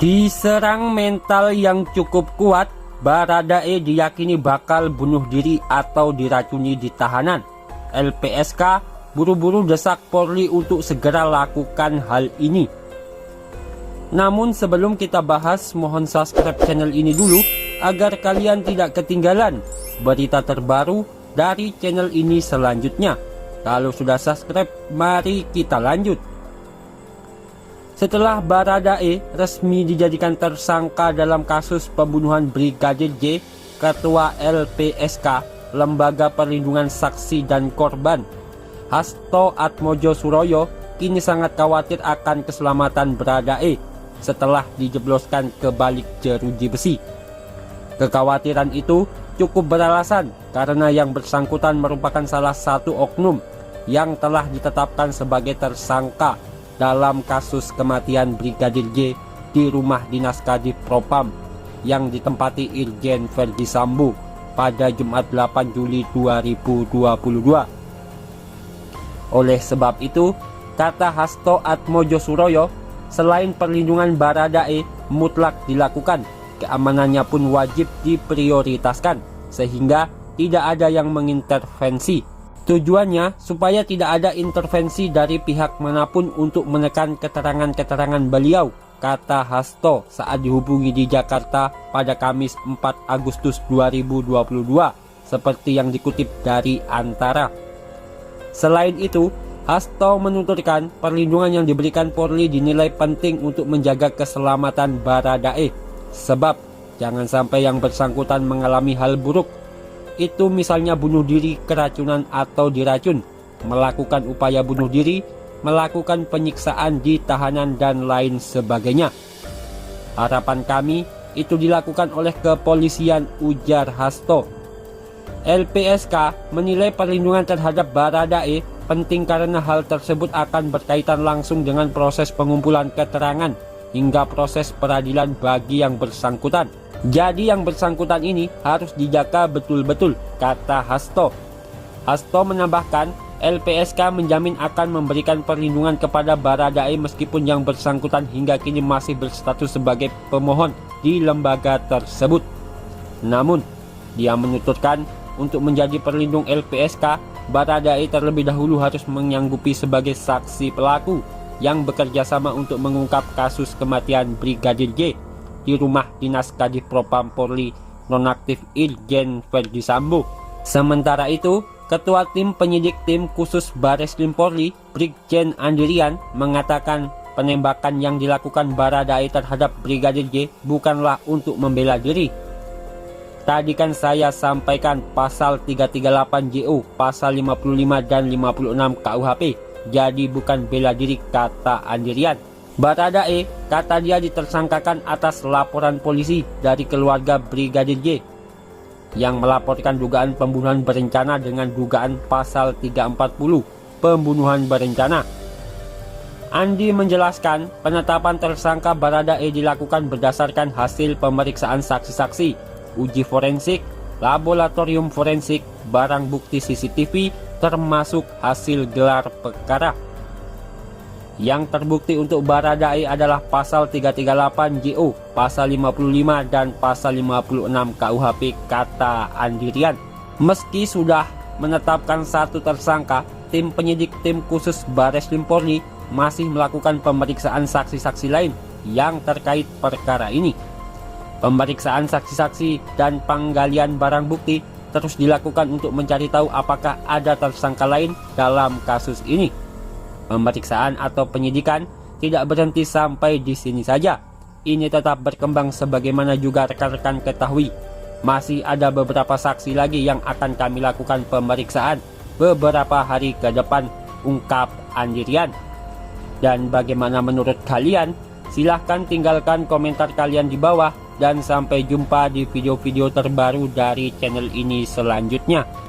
Diserang mental yang cukup kuat, Baradae diyakini bakal bunuh diri atau diracuni di tahanan. LPSK buru-buru desak Polri untuk segera lakukan hal ini. Namun sebelum kita bahas, mohon subscribe channel ini dulu agar kalian tidak ketinggalan berita terbaru dari channel ini selanjutnya. Kalau sudah subscribe, mari kita lanjut. Setelah Baradae resmi dijadikan tersangka dalam kasus pembunuhan Brigadir J, Ketua LPSK, Lembaga Perlindungan Saksi dan Korban, Hasto Atmodjosuroyo, kini sangat khawatir akan keselamatan Baradae setelah dijebloskan ke balik jeruji besi. Kekhawatiran itu cukup beralasan karena yang bersangkutan merupakan salah satu oknum yang telah ditetapkan sebagai tersangka dalam kasus kematian Brigadir J di rumah dinas Kadif Propam yang ditempati Irjen Verdi Sambo pada Jumat 8 Juli 2022. Oleh sebab itu, kata Hasto Atmodjosuroyo, selain perlindungan Baradae mutlak dilakukan, keamanannya pun wajib diprioritaskan sehingga tidak ada yang mengintervensi. Tujuannya supaya tidak ada intervensi dari pihak manapun untuk menekan keterangan-keterangan beliau, kata Hasto saat dihubungi di Jakarta pada Kamis 4 Agustus 2022, seperti yang dikutip dari Antara. Selain itu, Hasto menuturkan perlindungan yang diberikan Polri dinilai penting untuk menjaga keselamatan Baradae, sebab jangan sampai yang bersangkutan mengalami hal buruk. Itu misalnya bunuh diri, keracunan atau diracun, melakukan upaya bunuh diri, melakukan penyiksaan di tahanan dan lain sebagainya. Harapan kami itu dilakukan oleh kepolisian, ujar Hasto. LPSK menilai perlindungan terhadap Baradae penting karena hal tersebut akan berkaitan langsung dengan proses pengumpulan keterangan hingga proses peradilan bagi yang bersangkutan. Jadi yang bersangkutan ini harus dijaga betul-betul, kata Hasto. Hasto menambahkan, LPSK menjamin akan memberikan perlindungan kepada Baradae meskipun yang bersangkutan hingga kini masih berstatus sebagai pemohon di lembaga tersebut. Namun, dia menuturkan untuk menjadi perlindung LPSK, Baradae terlebih dahulu harus menyanggupi sebagai saksi pelaku yang bekerja sama untuk mengungkap kasus kematian Brigadir J di rumah dinas Kadif Propam Polri nonaktif Irjen Verdi Sambo. Sementara itu, Ketua Tim Penyidik Tim Khusus Bareskrim Polri, Brigjen Andirian, mengatakan penembakan yang dilakukan Baradae terhadap Brigadir J bukanlah untuk membela diri. Tadi kan saya sampaikan pasal 338 JO, pasal 55 dan 56 KUHP, jadi bukan bela diri, kata Andirian. Baradae, kata dia, ditersangkakan atas laporan polisi dari keluarga Brigadir J yang melaporkan dugaan pembunuhan berencana dengan dugaan pasal 340 pembunuhan berencana. Andi menjelaskan penetapan tersangka Baradae dilakukan berdasarkan hasil pemeriksaan saksi-saksi, uji forensik, laboratorium forensik, barang bukti CCTV, termasuk hasil gelar perkara. Yang terbukti untuk Baradae adalah pasal 338 JO, pasal 55 dan pasal 56 KUHP, kata Andirian. Meski sudah menetapkan satu tersangka, tim penyidik tim khusus Bareskrim Polri masih melakukan pemeriksaan saksi-saksi lain yang terkait perkara ini. Pemeriksaan saksi-saksi dan penggalian barang bukti terus dilakukan untuk mencari tahu apakah ada tersangka lain dalam kasus ini. Pemeriksaan atau penyidikan tidak berhenti sampai di sini saja. Ini tetap berkembang sebagaimana juga rekan-rekan ketahui. Masih ada beberapa saksi lagi yang akan kami lakukan pemeriksaan beberapa hari ke depan, ungkap Andirian. Dan bagaimana menurut kalian? Silahkan tinggalkan komentar kalian di bawah dan sampai jumpa di video-video terbaru dari channel ini selanjutnya.